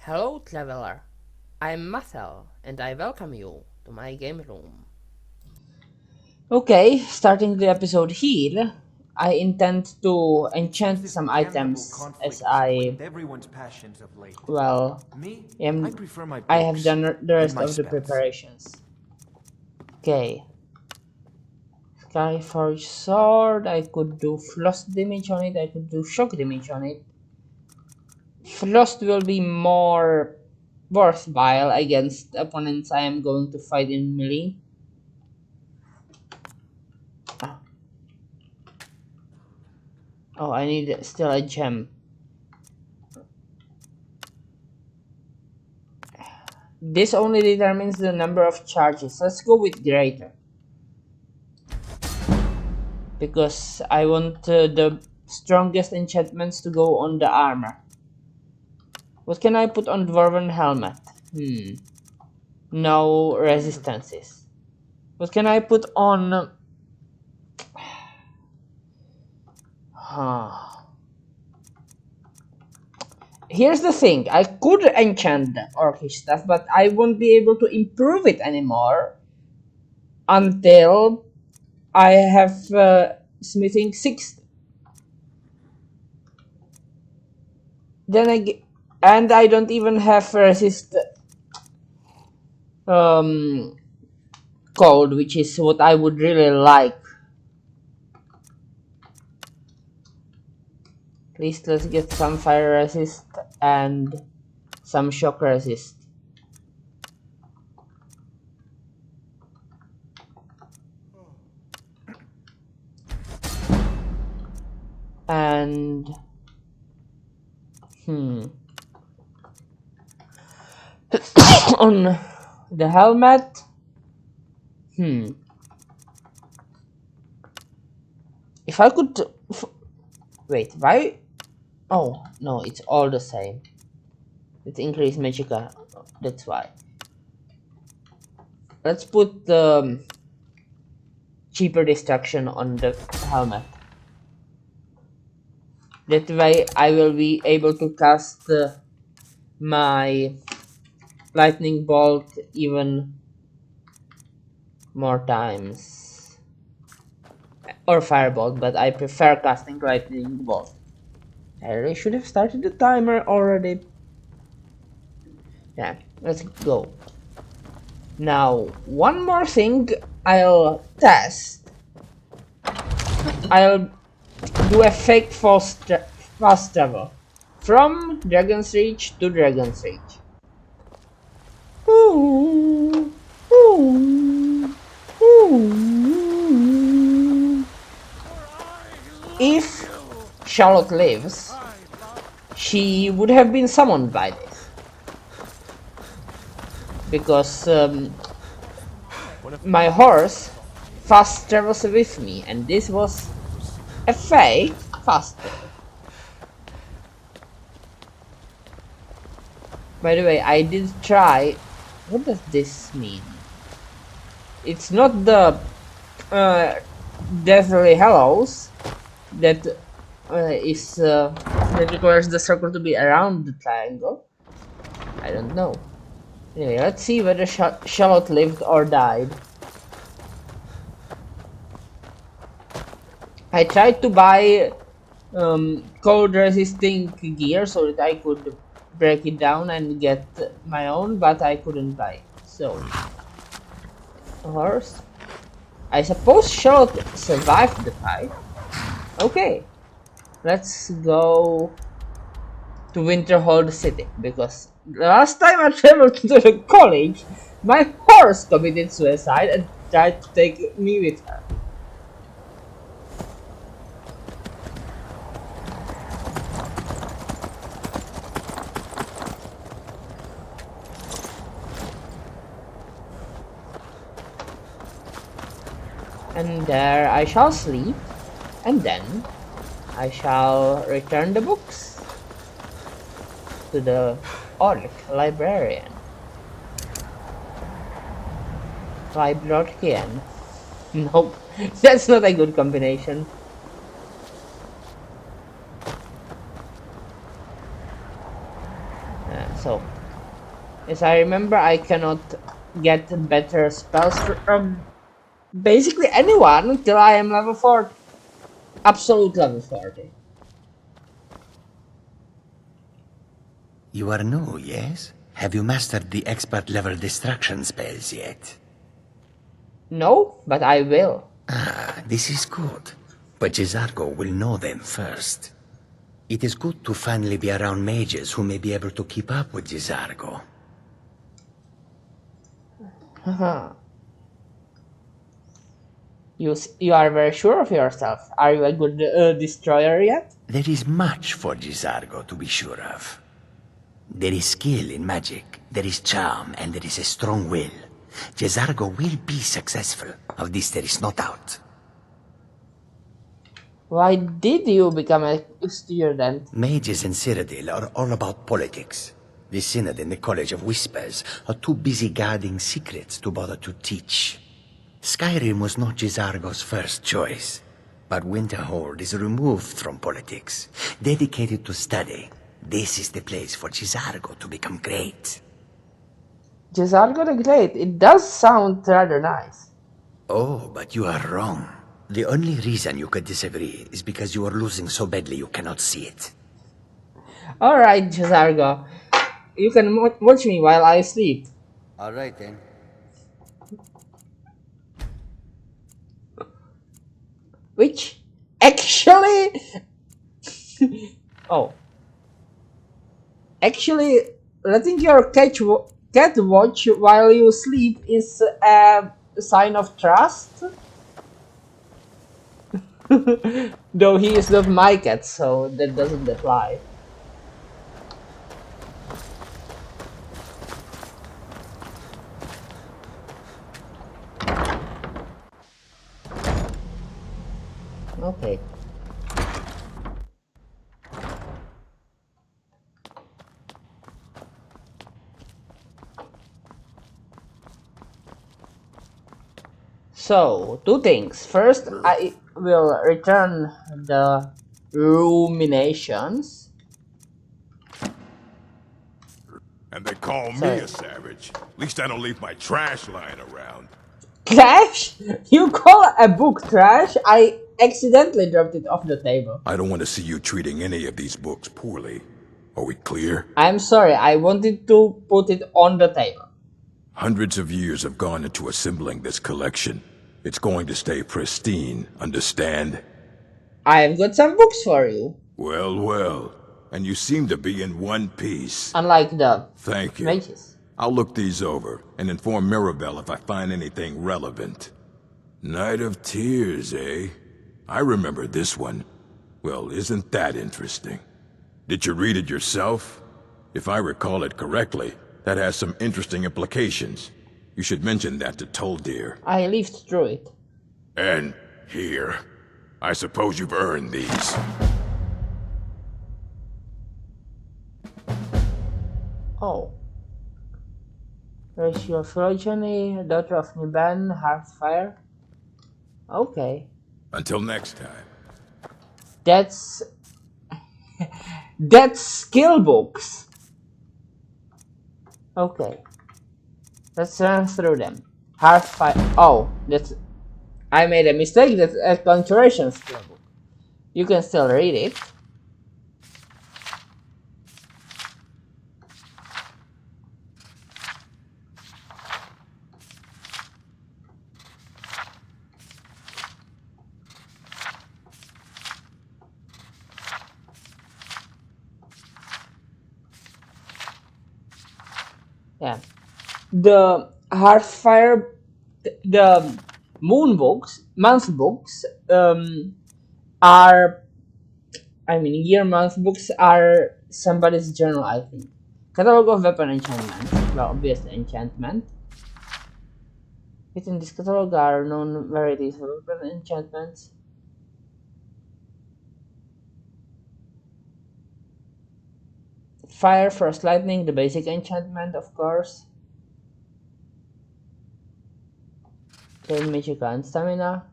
Hello, traveler. I'm Mathel, and I welcome you to my game room. Okay, starting the episode here, I intend to It seems enchant this some damnable items as conflict has I, inflamed everyone's passions of late. well, Me, I am, prefer my I have books done the and rest my of the spells. preparations. Okay, Skyforge sword, I could do frost damage on it, I could do shock damage on it. Frost will be more worthwhile against opponents I am going to fight in melee. Ah. Oh, I need still a gem. This only determines the number of charges. Let's go with greater. Because I want the strongest enchantments to go on the armor. What can I put on Dwarven helmet? No resistances. What can I put on... Huh. Here's the thing. I could enchant the orcish stuff, but I won't be able to improve it anymore until I have smithing 6. Then and I don't even have resist um code, which is what I would really like. At least let's get some fire resist and some shock resist. And on the helmet, if I could wait, why? Oh no, it's all the same. It's increased magicka, that's why. Let's put the cheaper destruction on the helmet. That way I will be able to cast my lightning bolt even more times. Or firebolt, but I prefer casting lightning bolt. I really should have started the timer already. Yeah, let's go. Now, one more thing I'll test. I'll do a fake fast travel from Dragon's Reach to Dragon's Reach. Ooh, ooh, ooh. If Charlotte lives, she would have been summoned by this. Because my horse fast travels with me, and this was a fake fast travel. By the way, I did try. What does this mean? It's not the Deathly Hallows that that requires the circle to be around the triangle. I don't know. Anyway, let's see whether Charlotte lived or died. I tried to buy cold resisting gear so that I could break it down and get my own, but I couldn't buy it. So, horse. I suppose Charlotte survived the fight. Okay, let's go to Winterhold City, because last time I traveled to the college, my horse committed suicide and tried to take me with her. And there I shall sleep, and then I shall return the books to the orc librarian. Librarian. Nope, that's not a good combination. So, as I remember, I cannot get better spells from basically anyone until I am level 40. Absolute level 40. You are new, yes? Have you mastered the expert level distraction spells yet? No, but I will. Ah, this is good. But Jizargo will know them first. It is good to finally be around mages who may be able to keep up with Jizargo. You are very sure of yourself. Are you a good destroyer yet? There is much for Jizargo to be sure of. There is skill in magic, there is charm, and there is a strong will. Jizargo will be successful. Of this there is no doubt. Why did you become a student? Mages in Cyrodiil are all about politics. The Synod and the College of Whispers are too busy guarding secrets to bother to teach. Skyrim was not Jizargo's first choice, but Winterhold is removed from politics, dedicated to study. This is the place for Jizargo to become great. Jizargo the Great. It does sound rather nice. Oh, but you are wrong. The only reason you could disagree is because you are losing so badly you cannot see it. Alright, Jizargo. You can watch me while I sleep. Alright then. Which actually oh, actually letting your cat watch while you sleep is a sign of trust. Though he is not my cat, so that doesn't apply. Okay. So, two things. First, I will return the ruminations. And they call me Sorry. a savage. At least I don't leave my trash lying around. Trash? You call a book trash? I accidentally dropped it off the table. I don't want to see you treating any of these books poorly. Are we clear? I'm sorry, I wanted to put it on the table. Hundreds of years have gone into assembling this collection. It's going to stay pristine, understand? I've got some books for you. Well, well. And you seem to be in one piece. Unlike the Thank you. mages. I'll look these over and inform Mirabelle if I find anything relevant. Night of Tears, eh? I remember this one. Well, isn't that interesting? Did you read it yourself? If I recall it correctly, that has some interesting implications. You should mention that to Toldir. I lived through it. And here. I suppose you've earned these. Oh. Ratio of Phylogeny, daughter of Niban, Hearthfire. Okay. Until next time. That's that's skill books. Okay. Let's run through them. Hearthfire. Oh, that's. I made a mistake. That's a Conjuration skill book. You can still read it. Yeah. The Hearthfire, the moon books, month books, are, I mean, year month books are somebody's journal, I think. Catalog of weapon enchantments. Well, obviously enchantment. Within this catalog are known varieties of weapon enchantments. Fire, Frost, Lightning, the basic enchantment, of course. Then Magica and Stamina.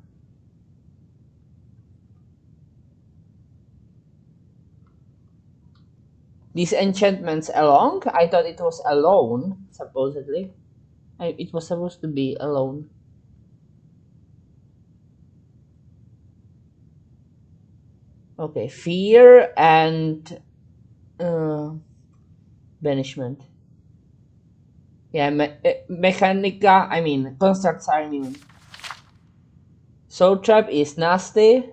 These enchantments along? I thought it was alone, supposedly. It was supposed to be alone. Okay, fear and banishment. Yeah, mechanica, I mean, constructs are immune. Soul trap is nasty.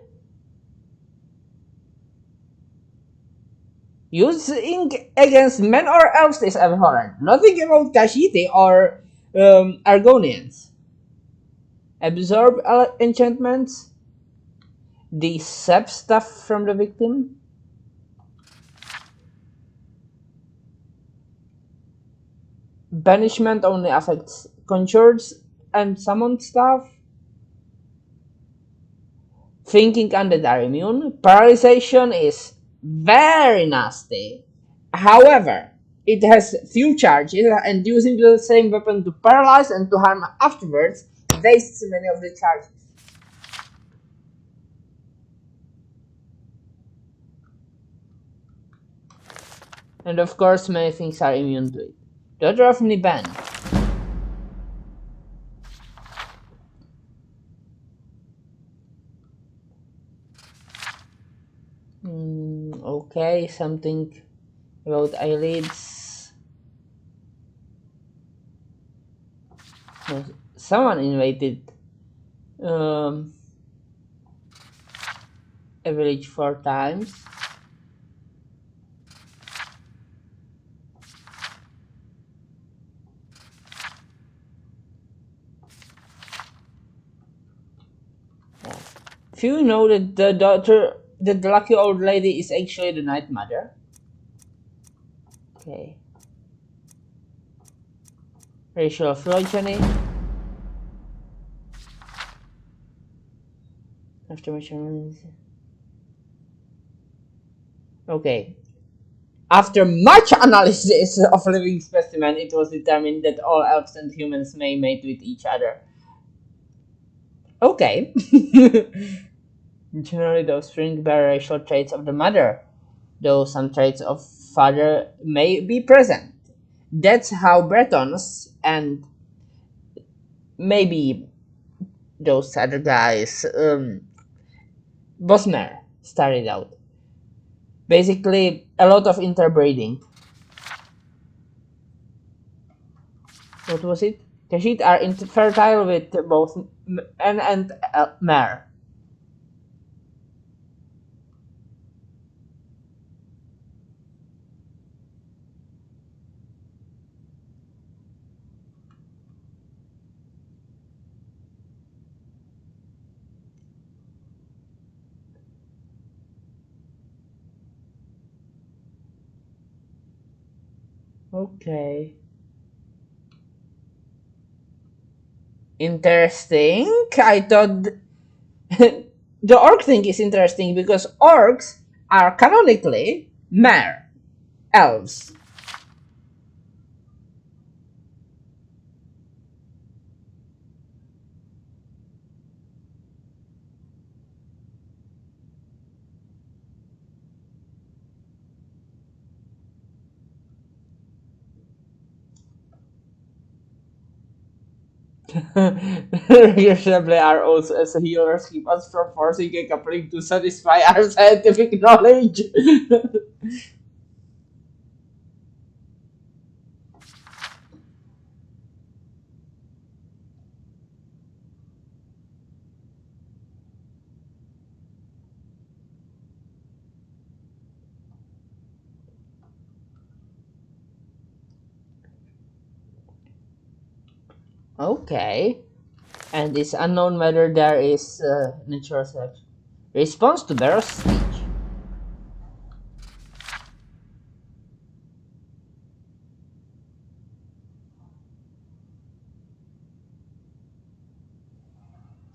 Using against men or elves is abhorrent. Nothing about Kashiti or Argonians. Absorb enchantments. Decept stuff from the victim. Banishment only affects conjured and summoned stuff. Thinking undead are immune. Paralyzation is very nasty. However, it has few charges, and using the same weapon to paralyze and to harm afterwards wastes many of the charges. And of course, many things are immune to it. Daughter of Niban. Okay, something about eyelids. No, someone invaded a village 4 times. Few know that the lucky old lady is actually the Night Mother. Okay. Racial phylogeny. After measurements. Okay. After much analysis of living specimen, it was determined that all elves and humans may mate with each other. Okay. Generally, the offspring bear racial traits of the mother, though some traits of father may be present. That's how Bretons and maybe those other guys, Bosmer, started out. Basically, a lot of interbreeding. What was it? Kashid are fertile with both men and mare. Okay. Interesting. I thought the orc thing is interesting because orcs are canonically mare elves. Usually are also as healers keep us from forcing a coupling to satisfy our scientific knowledge. Okay. And it's unknown whether there is natural selection. Response to Barrow's speech.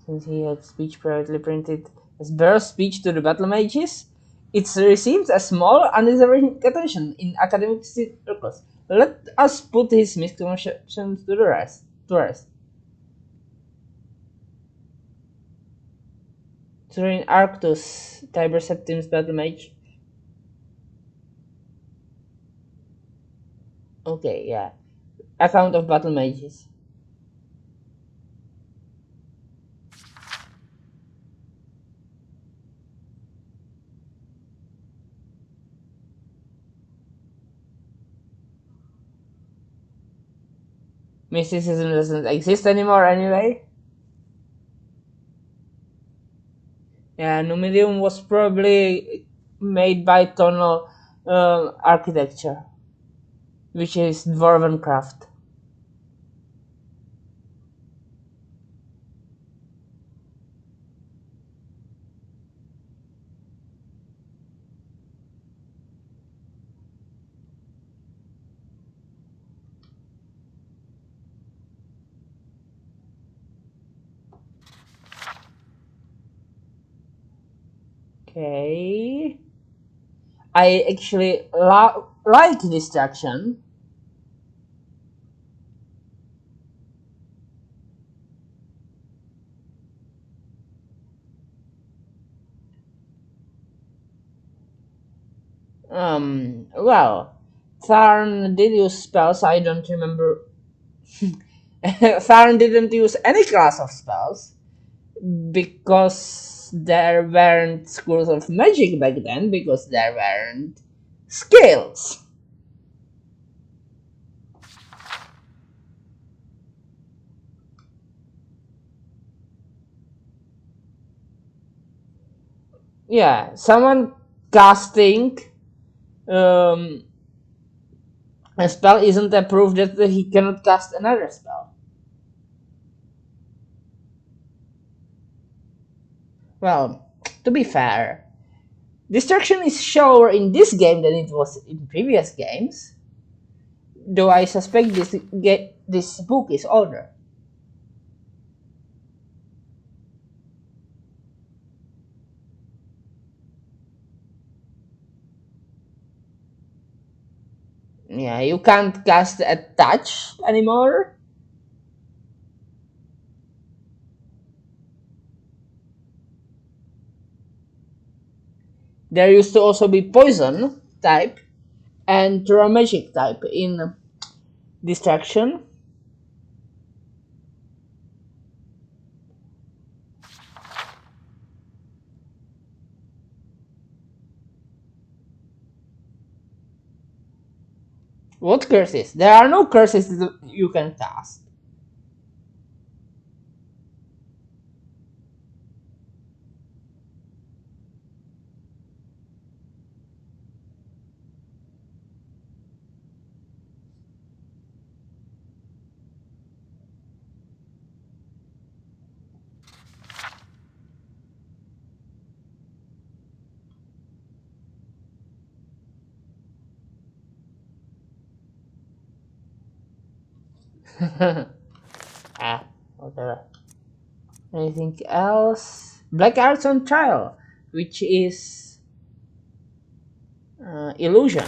Since he had speech privately printed as Barrow's speech to the battle mages, it's received a small undeserving attention in academic circles. Let us put his misconceptions to rest. During Arctus, Tiber Septim's battle mage. Okay, yeah. Account of battle mages. Mysticism doesn't exist anymore anyway. Yeah, Numidium was probably made by tonal architecture, which is dwarven craft. Okay. I actually like distraction. Well, Tharn did use spells, I don't remember. Tharn didn't use any class of spells because there weren't schools of magic back then, because there weren't skills. Yeah, someone casting um, a spell isn't a proof that he cannot cast another spell. Well, to be fair, destruction is shallower in this game than it was in previous games, though I suspect this book is older. Yeah, you can't cast a touch anymore. There used to also be poison type and throw magic type in distraction. What curses? There are no curses that you can cast. Whatever. Anything else? Black Arts on Trial, which is Illusion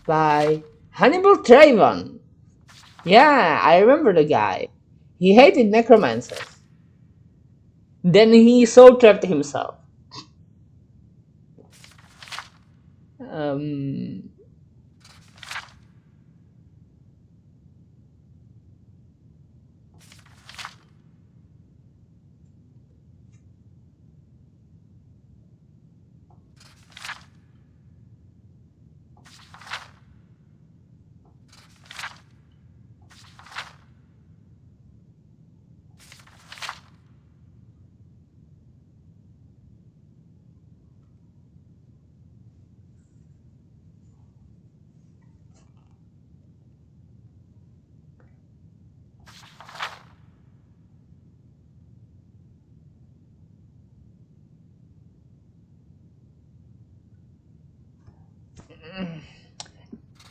by Hannibal Trayvon. Yeah, I remember the guy. He hated necromancers. Then he soul trapped himself. Um,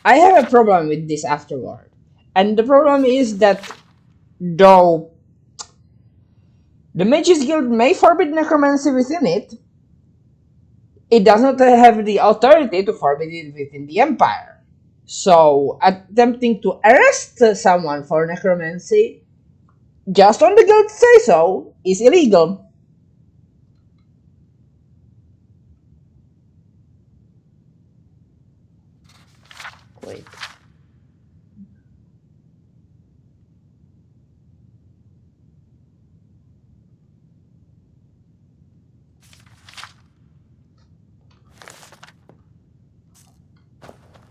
I have a problem with this afterward. And the problem is that though the Mages Guild may forbid necromancy within it, it does not have the authority to forbid it within the Empire. So, attempting to arrest someone for necromancy, just on the guild say so, is illegal. Wait.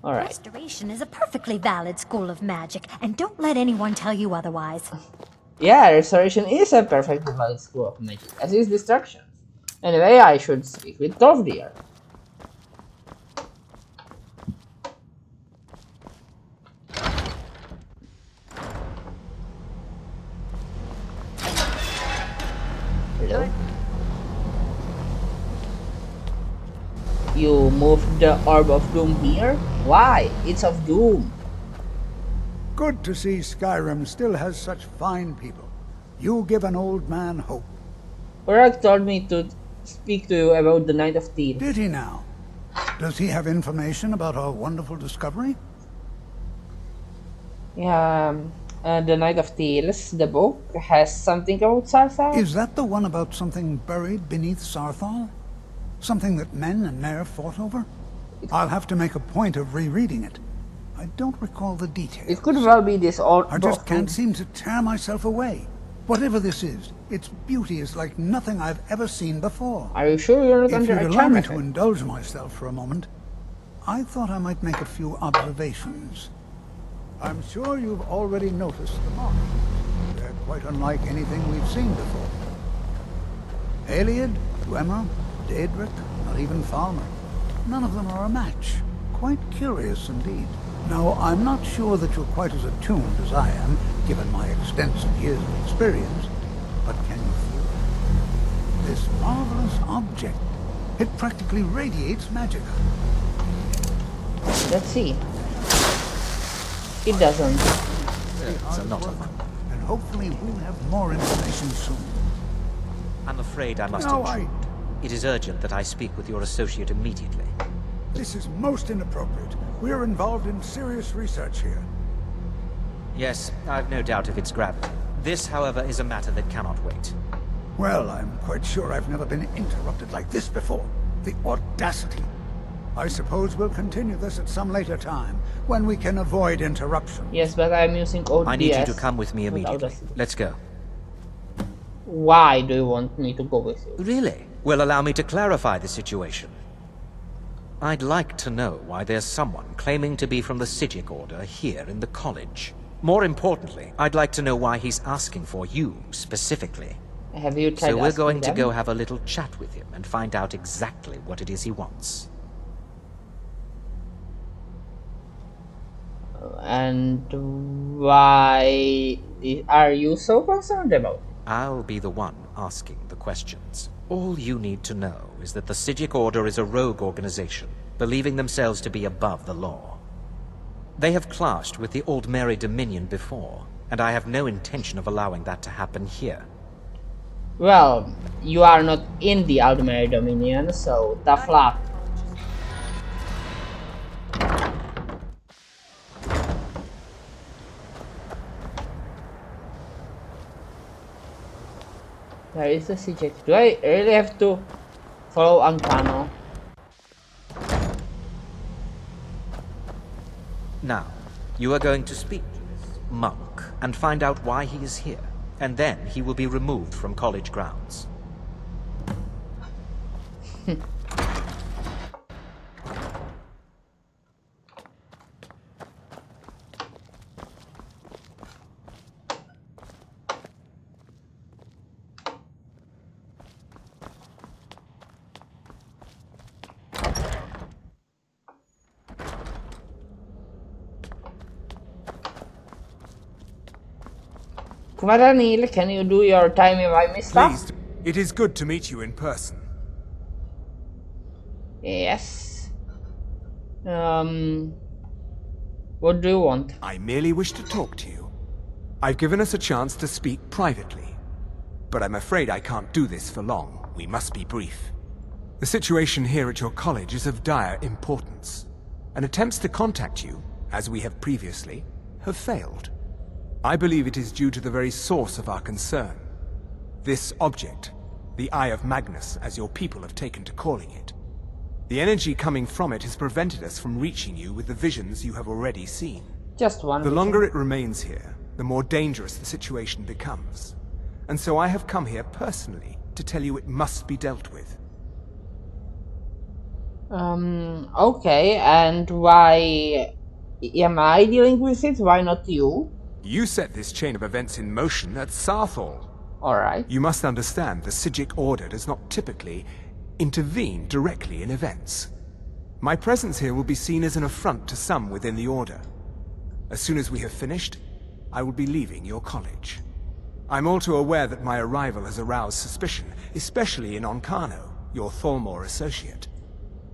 All right. Restoration is a perfectly valid school of magic, and don't let anyone tell you otherwise. Yeah, restoration is a perfectly valid school of magic, as is destruction. Anyway, I should speak with Tolfdir. Hello? You moved the Orb of Doom here? Why? It's of Doom. Good to see Skyrim still has such fine people. You give an old man hope. Relic told me to speak to you about the Night of Tears. Did he now? Does he have information about our wonderful discovery? Yeah, the Night of Tears, the book, has something about Sarthal? Is that the one about something buried beneath Sarthal? Something that men and Mare fought over? I'll have to make a point of rereading it. I don't recall the details. It could well be this old I just can't seem to tear myself away. Whatever this is, its beauty is like nothing I've ever seen before. Are you sure you're not If under you'd a allow charm me effect? to indulge myself for a moment, I thought I might make a few observations. I'm sure you've already noticed the markings. They're quite unlike anything we've seen before. Aliad, Dwemer, Daedric, not even Falmer. None of them are a match. Quite curious indeed. Now, I'm not sure that you're quite as attuned as I am, given my extensive years of experience, but can you feel it? This marvelous object, it practically radiates magic. Let's see. It doesn't. It's a not a one. And hopefully we'll have more information soon. I'm afraid I must No, intrude. It is urgent that I speak with your associate immediately. This is most inappropriate. We're involved in serious research here. Yes, I've no doubt of its gravity. This, however, is a matter that cannot wait. Well, I'm quite sure I've never been interrupted like this before. The audacity. I suppose we'll continue this at some later time, when we can avoid interruption. Yes, but I'm using OBS. I need you to come with me without immediately. us. Let's go. Why do you want me to go with you? Really? Well, allow me to clarify the situation. I'd like to know why there's someone claiming to be from the Psyjic Order here in the college. More importantly, I'd like to know why he's asking for you, specifically. Have you tried So we're asking going to them? go have a little chat with him and find out exactly what it is he wants. And why are you so concerned about it? I'll be the one asking the questions. All you need to know is that the Psyjic Order is a rogue organization, believing themselves to be above the law. They have clashed with the Old Mary Dominion before, and I have no intention of allowing that to happen here. Well, you are not in the Aldmeri Dominion, so tough luck. Where is the Psyjic? Do I really have to follow Ancano? Now, you are going to speak to this monk and find out why he is here, and then he will be removed from college grounds. Commander Neil, can you do your timey-wimey stuff? Pleased. It is good to meet you in person. Yes. What do you want? I merely wish to talk to you. I've given us a chance to speak privately. But I'm afraid I can't do this for long. We must be brief. The situation here at your college is of dire importance, and attempts to contact you, as we have previously, have failed. I believe it is due to the very source of our concern. This object, the Eye of Magnus, as your people have taken to calling it. The energy coming from it has prevented us from reaching you with the visions you have already seen. Just one. The longer it remains here, the more dangerous the situation becomes. And so I have come here personally to tell you it must be dealt with. Okay, and why am I dealing with it? Why not you? You set this chain of events in motion at Sarthal. Alright. You must understand the Psyjic Order does not typically intervene directly in events. My presence here will be seen as an affront to some within the Order. As soon as we have finished, I will be leaving your college. I'm all too aware that my arrival has aroused suspicion, especially in Onkano, your Thalmor associate.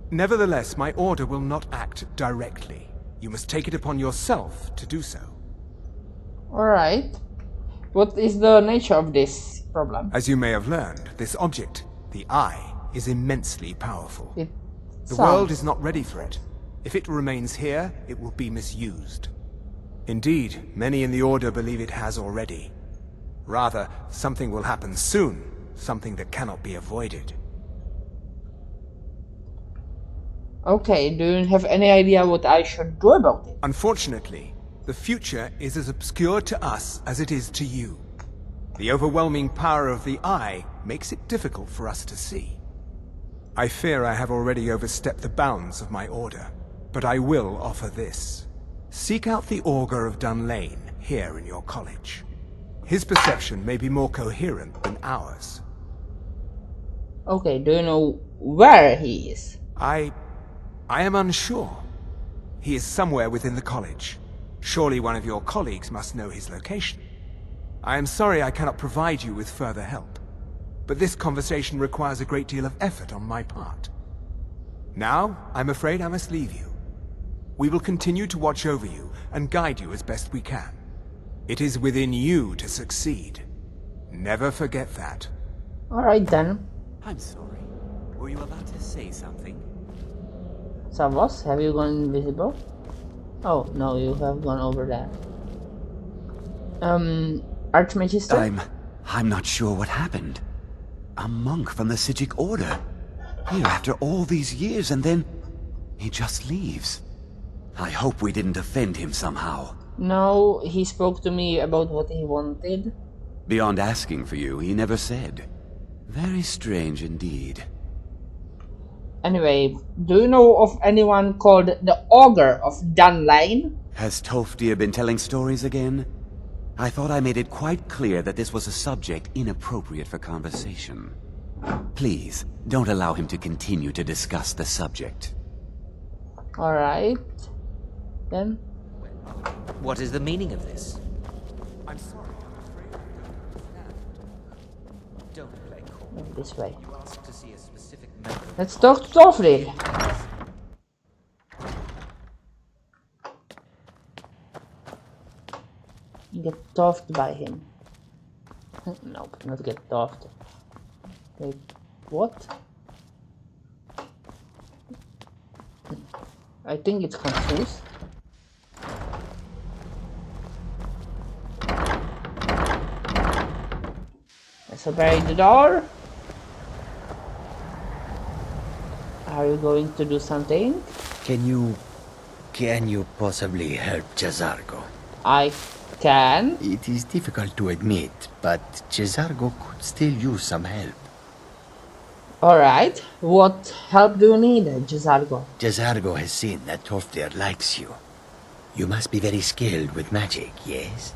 Nevertheless, my order will not act directly. You must take it upon yourself to do so. Alright. What is the nature of this problem? As you may have learned, this object, the Eye, is immensely powerful. The world is not ready for it. If it remains here, it will be misused. Indeed, many in the Order believe it has already. Rather, something will happen soon, something that cannot be avoided. Okay, do you have any idea what I should do about it? Unfortunately, the future is as obscure to us as it is to you. The overwhelming power of the Eye makes it difficult for us to see. I fear I have already overstepped the bounds of my order, but I will offer this. Seek out the Augur of Dunlane here in your college. His perception may be more coherent than ours. Okay, do you know where he is? I am unsure. He is somewhere within the college. Surely one of your colleagues must know his location. I am sorry I cannot provide you with further help, but this conversation requires a great deal of effort on my part. Now, I'm afraid I must leave you. We will continue to watch over you and guide you as best we can. It is within you to succeed. Never forget that. Alright then. I'm sorry. Were you about to say something? Savos, have you gone invisible? Oh, no, you have gone over there. Archmagister? I'm not sure what happened. A monk from the Psyjic Order. Here after all these years, and then he just leaves. I hope we didn't offend him somehow. No, he spoke to me about what he wanted. Beyond asking for you, he never said. Very strange indeed. Anyway, do you know of anyone called the Augur of Dunlane? Has Toftia been telling stories again? I thought I made it quite clear that this was a subject inappropriate for conversation. Please, don't allow him to continue to discuss the subject. Alright. Then? What is the meaning of this? I'm sorry, I'm afraid I don't understand. Don't play coy. Move this way. You asked to see a specific member. Let's talk to Tofrid. Get toffed by him. Nope, not get toffed. Wait, what? I think it's confused. Let's barricade the door. Are you going to do something? Can you possibly help Jazargo? I can. It is difficult to admit, but Jazargo could still use some help. Alright. What help do you need, Jazargo? Jazargo has seen that Toftir likes you. You must be very skilled with magic, yes?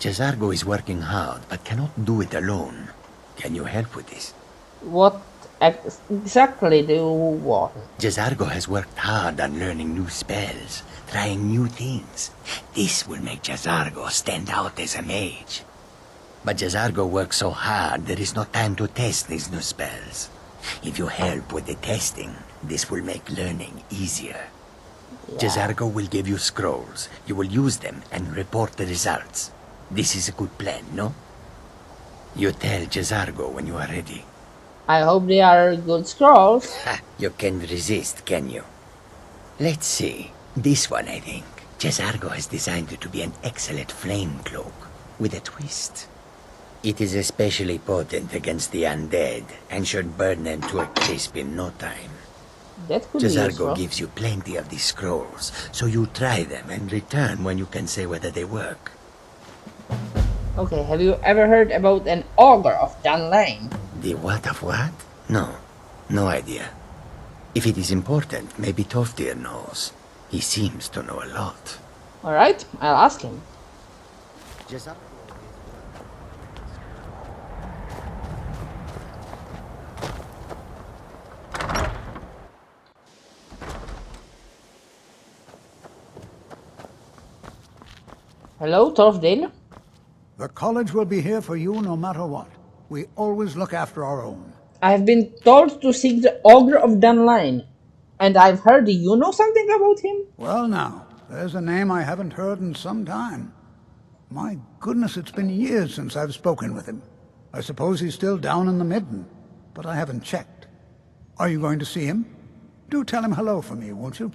Jazargo is working hard, but cannot do it alone. Can you help with this? What exactly do you want? Jazargo has worked hard on learning new spells, trying new things. This will make Jazargo stand out as a mage. But Jazargo works so hard, there is no time to test these new spells. If you help with the testing, this will make learning easier. Yeah. Jazargo will give you scrolls. You will use them and report the results. This is a good plan, no? You tell Jazargo when you are ready. I hope they are good scrolls. You can't resist, can you? Let's see. This one, I think. Jazargo has designed it to be an excellent flame cloak, with a twist. It is especially potent against the undead, and should burn them to a crisp in no time. That could be Jezargo useful. gives you plenty of these scrolls, so you try them and return when you can say whether they work. Okay, have you ever heard about an ogre of Dun Lane? The what of what? No, no idea. If it is important, maybe Toftir knows. He seems to know a lot. Alright, I'll ask him. Hello, Torfdale? The college will be here for you no matter what. We always look after our own. I have been told to seek the Ogre of Dunline, and I've heard you know something about him? Well now, there's a name I haven't heard in some time. My goodness, it's been years since I've spoken with him. I suppose he's still down in the Midden, but I haven't checked. Are you going to see him? Do tell him hello for me, won't you?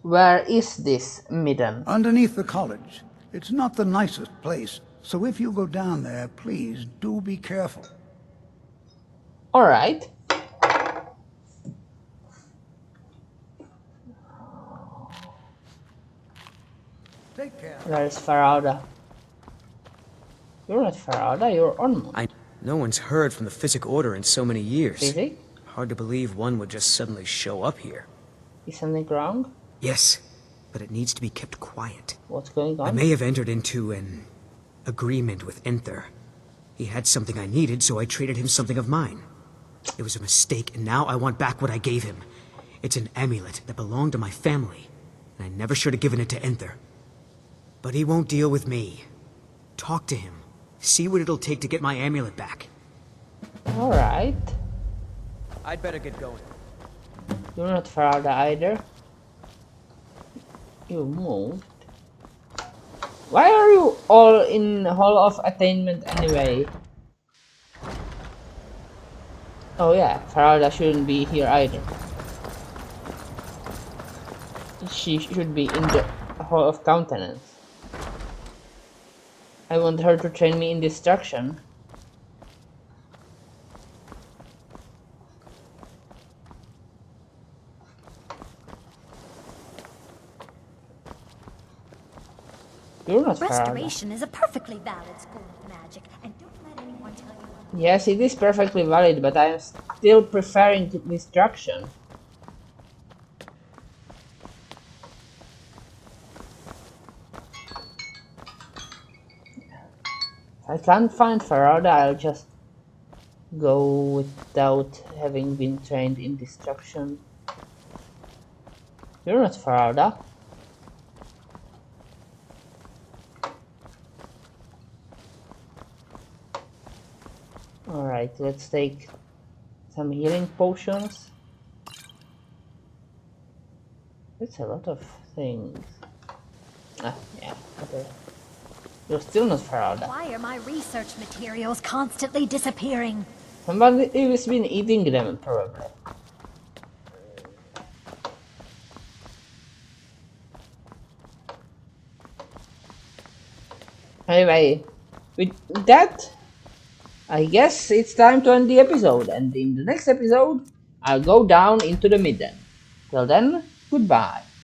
Where is this Midden? Underneath the college. It's not the nicest place, so if you go down there, please do be careful. Alright. Take care. Where's Farada? You're not Farada, you're Ormond. No one's heard from the Physic Order in so many years. Physic? Hard to believe one would just suddenly show up here. Is something wrong? Yes, but it needs to be kept quiet. What's going on? I may have entered into an agreement with Enther. He had something I needed, so I traded him something of mine. It was a mistake, and now I want back what I gave him. It's an amulet that belonged to my family, and I never should have given it to Enther. But he won't deal with me. Talk to him. See what it'll take to get my amulet back. Alright. I'd better get going. You're not Farada either. You moved. Why are you all in Hall of Attainment anyway? Oh yeah, Farada shouldn't be here either. She should be in the Hall of Countenance. I want her to train me in destruction. You're not Farada. Restoration is a perfectly valid school of magic, and don't let anyone tell you. Yes, it is perfectly valid, but I am still preferring destruction. If I can't find Farada, I'll just go without having been trained in destruction. You're not Farada. Alright, let's take some healing potions. That's a lot of things. Ah, yeah, okay. You're still not Farada. Why are my research materials constantly disappearing? Somebody has been eating them, probably. Anyway, with that, I guess it's time to end the episode, and in the next episode, I'll go down into the Midden. Till then, goodbye.